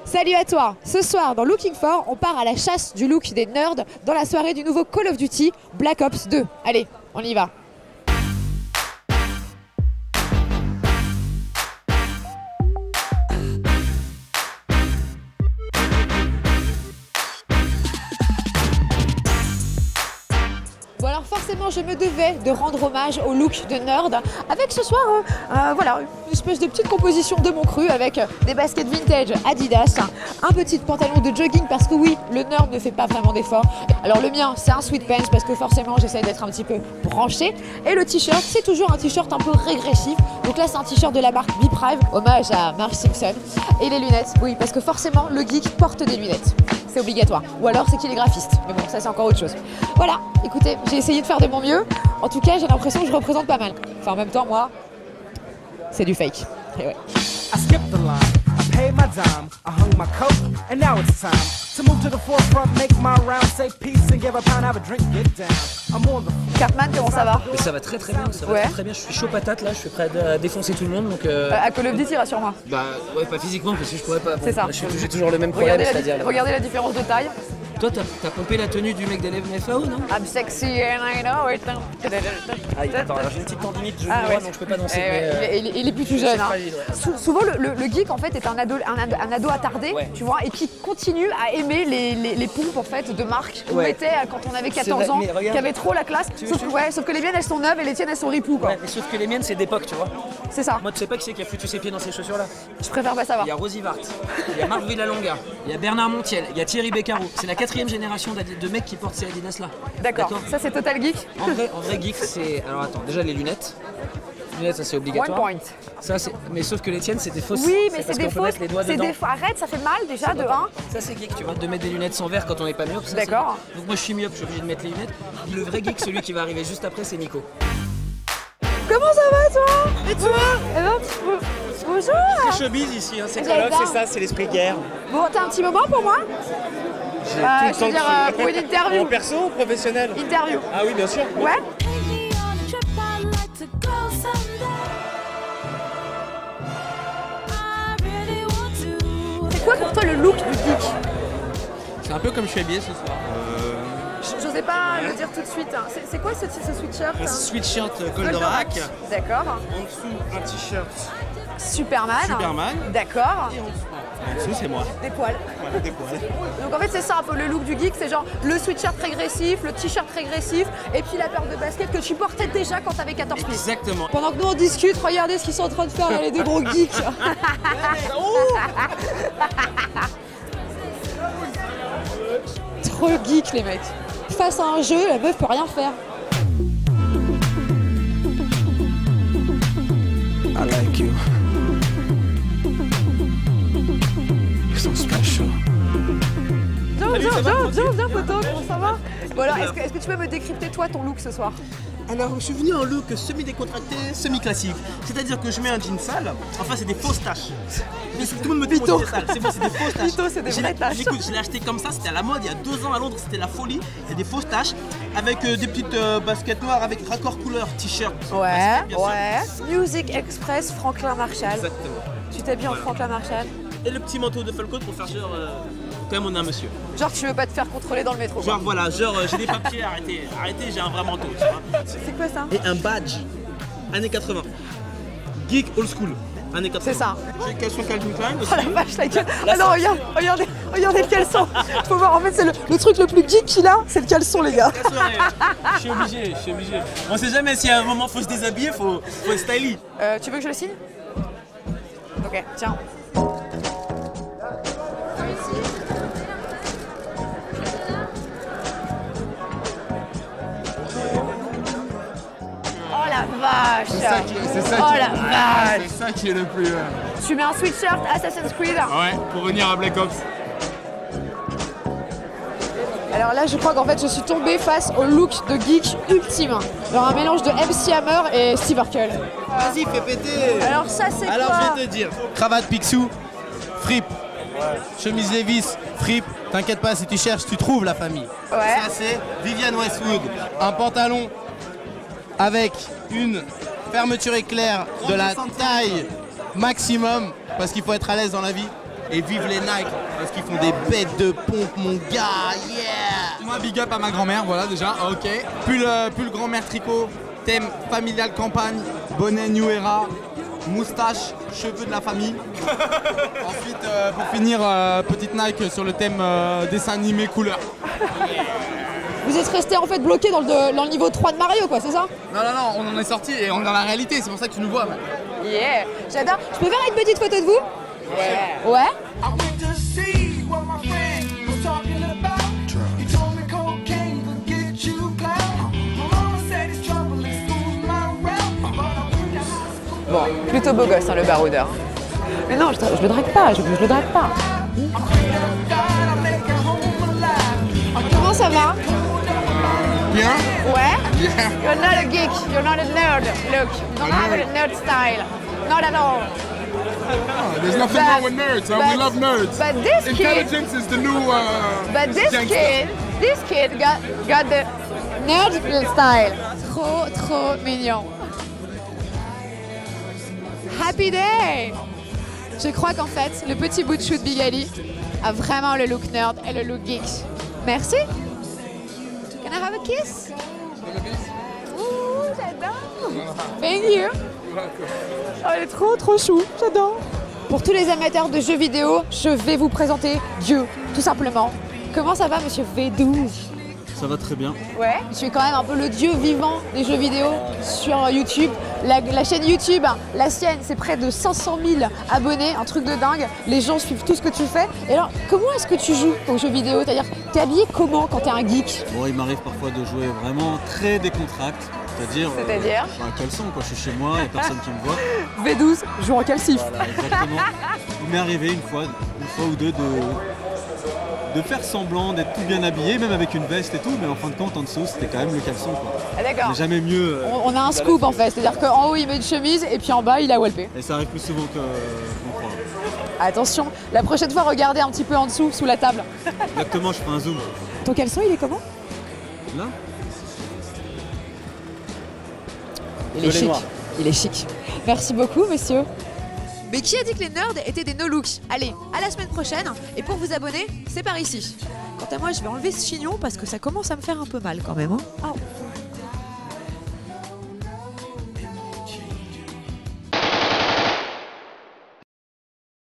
Salut à toi. Ce soir dans Looking For, on part à la chasse du look des nerds dans la soirée du nouveau Call of Duty Black Ops 2. Allez, on y va. Bon alors forcément je me devais de rendre hommage au look de nerd avec ce soir voilà, une espèce de petite composition de mon cru avec des baskets vintage Adidas, un petit pantalon de jogging parce que oui, le nerd ne fait pas vraiment d'efforts. Alors le mien c'est un sweat pants parce que forcément j'essaie d'être un petit peu branché, et le t-shirt c'est toujours un t-shirt un peu régressif, donc là c'est un t-shirt de la marque Biprive, hommage à Marge Simpson, et les lunettes, oui parce que forcément le geek porte des lunettes. C'est obligatoire. Ou alors c'est qu'il est graphiste. Mais bon, ça c'est encore autre chose. Voilà, écoutez, j'ai essayé de faire de mon mieux. En tout cas, j'ai l'impression que je représente pas mal. Enfin, en même temps, moi, c'est du fake. Et ouais. Cartman, comment ça va? Mais ça va très bien, ça va très bien. Je suis chaud patate là, je suis prêt à défoncer tout le monde. Donc à Call of Duty, rassure-moi. Bah ouais, pas physiquement parce que je pourrais pas. C'est ça. J'ai toujours le même problème, c'est-à-dire. Regardez la différence de taille. Toi, t'as pompé la tenue du mec d'élève FAO, non? I'm sexy and I know it. Ah, attends, alors j'ai une petite tendinite, je ouais. donc je peux pas danser. Il est plus tout jeune. Hein. Fragile, ouais. Souvent, le geek en fait est un ado attardé, tu vois, et qui continue à aimer les pompes en fait de marque qu'on mettait quand on avait 14 ans, qui avait trop la classe. Sauf que les miennes elles sont neuves et les tiennes elles sont ripoux quoi. Ouais, mais sauf que les miennes c'est d'époque, tu vois. C'est ça. Moi, tu sais pas qui c'est qui a foutu ses pieds dans ces chaussures là? Je préfère pas savoir. Il y a Rosy Vart, il y a Marc Villalonga, il y a Bernard Montiel, il y a Thierry Beccaro. C'est la 4e génération de mecs qui portent ces Adidas là. D'accord. Ça c'est Total Geek. En vrai geek c'est. Alors attends, déjà les lunettes. Les lunettes ça c'est obligatoire. One point. Ça c'est. Mais sauf que les tiennes c'est des fausses. Oui mais c'est des fausses. C'est des... Arrête, ça fait mal déjà de 1. Ça c'est geek, tu vois, de mettre des lunettes sans verre quand on n'est pas myope. D'accord. Donc moi je suis myope, je suis obligé de mettre les lunettes. Le vrai geek, celui qui va arriver juste après, c'est Nico. Comment ça va toi? Et toi? Bonjour. C'est showbiz ici, hein, c'est colloque, c'est ça, c'est l'esprit guerre. Bon, t'as un petit moment pour moi? Je veux dire, pour une interview. En perso ou professionnel? Interview. Ah oui, bien sûr. Ouais. C'est quoi pour toi le look du geek? C'est un peu comme je suis habillé ce soir. J'osais pas le dire tout de suite. C'est quoi ce sweatshirt? Un sweatshirt Goldorak. D'accord. En dessous, un t-shirt Superman. D'accord. Et en dessous, c'est moi. Des poils. Voilà, des poils. Donc en fait, c'est ça un peu le look du geek. C'est genre le sweatshirt régressif, le t-shirt régressif, et puis la paire de baskets que tu portais déjà quand t'avais 14 pieds. Exactement. Pendant que nous on discute, regardez ce qu'ils sont en train de faire, les deux gros geeks. Trop geek les mecs. Face à un jeu, la meuf peut rien faire. I like you. You're so special. Viens, photo, comment ça va? Bon alors, est-ce que tu peux me décrypter toi ton look ce soir? Alors, je suis venu en look semi-décontracté, semi-classique. C'est-à-dire que je mets un jean sale, enfin c'est des fausses taches. Mais tout le monde me dit que c'est sale, c'est bon, c'est des fausses taches. Pito, c'est des vraies taches. Écoute, je l'ai acheté comme ça, c'était à la mode il y a 2 ans à Londres, c'était la folie. C'est des fausses taches avec des petites baskets noires avec raccord couleur, t-shirt. Ouais. Music Express, Franklin Marshall. Exactement. Tu t'habilles en Franklin Marshall. Et le petit manteau de Falco pour faire genre, quand même on est un monsieur. Genre tu veux pas te faire contrôler dans le métro. Genre voilà, genre j'ai des papiers, arrêtez, j'ai un vrai manteau, tu vois. C'est quoi ça? Et un badge, années 80. Geek old school, années 80. C'est ça. J'ai une caleçon Calvin Klein aussi. Oh la vache, la gueule. Ah non, regardez le caleçon. Faut voir, en fait c'est le truc le plus geek qu'il a, c'est le caleçon les gars. Je suis obligé. On sait jamais si à un moment faut se déshabiller, faut être stylish. Tu veux que je le signe? Ok, tiens. Oh la vache! C'est ça qui est le plus. Tu mets un sweatshirt Assassin's Creed. Ouais, pour venir à Black Ops. Alors là, je crois qu'en fait, je suis tombée face au look de geek ultime. Genre un mélange de MC Hammer et Steve Urkel. Vas-y, fais péter. Alors ça, c'est quoi? Alors je vais te dire. Cravate Picsou, fripe. Chemise Levi's, fripe. T'inquiète pas, si tu cherches, tu trouves la famille. Ouais. Ça c'est Vivienne Westwood. Un pantalon avec une fermeture éclair de la taille maximum, parce qu'il faut être à l'aise dans la vie. Et vive les Nike, parce qu'ils font des bêtes de pompe, mon gars, yeah. Moi, big up à ma grand-mère, voilà déjà, ok. Pull grand-mère tricot, thème familial campagne, bonnet New Era, moustache, cheveux de la famille. Ensuite, pour finir, petite Nike sur le thème dessin animé couleur. Vous êtes resté en fait bloqué dans le niveau 3 de Mario, quoi, c'est ça? Non, on en est sorti et on est dans la réalité, c'est pour ça que tu nous vois. Yeah, j'adore. Je peux faire une petite photo de vous? Ouais. Ouais. I went to see what my friend was talking about. He told me cocaine could get you clout. My mama said it's trouble in school, my route. But I went to high school. Bon, plutôt beau gosse, hein, le baroudeur. Mais non, je le drague pas, je le drague pas. I pray to God I make it home alive. Comment ça va? Bien. Ouais? Yeah. You're not a geek, you're not a nerd. Look, you don't have a nerd style. Not at all. There's nothing But- wrong with nerds, huh? We but- love nerds. But this kid, Intelligence is the new but this gangster. kid got the nerd style. Trop mignon. Happy day! Je crois qu'en fait, le petit bout de chou de Big Ali a vraiment le look nerd et le look geek. Merci. Can I have a kiss? Ouh, j'adore. Thank you. Oh, elle est trop chou, j'adore. Pour tous les amateurs de jeux vidéo, je vais vous présenter Dieu, tout simplement. Comment ça va, monsieur V12? Ça va très bien. Ouais, je suis quand même un peu le dieu vivant des jeux vidéo sur YouTube. La chaîne YouTube, la sienne, c'est près de 500 000 abonnés, un truc de dingue. Les gens suivent tout ce que tu fais. Et alors, comment est-ce que tu joues aux jeux vidéo? C'est-à-dire, t'es habillé comment quand t'es un geek? Bon, il m'arrive parfois de jouer vraiment très décontracté. C'est-à-dire un caleçon, quoi. Je suis chez moi, il n'y a personne qui me voit. V12, joue en calcif. Voilà, exactement. Il m'est arrivé une fois ou deux de faire semblant d'être tout bien habillé, même avec une veste et tout, mais en fin de compte, en dessous, c'était quand même le caleçon, quoi. Ah, d'accord. Mais jamais mieux. On a un scoop en fait, c'est-à-dire qu'en haut il met une chemise et puis en bas il a walpé. Et ça arrive plus souvent qu'on croit. Attention, la prochaine fois regardez un petit peu en dessous, sous la table. Exactement, je ferai un zoom. Ton caleçon il est comment? Là, Il est chic. Il est chic. Merci beaucoup, monsieur. Mais qui a dit que les nerds étaient des no-looks? Allez, à la semaine prochaine. Et pour vous abonner, c'est par ici. Quant à moi, je vais enlever ce chignon parce que ça commence à me faire un peu mal quand même. Hein.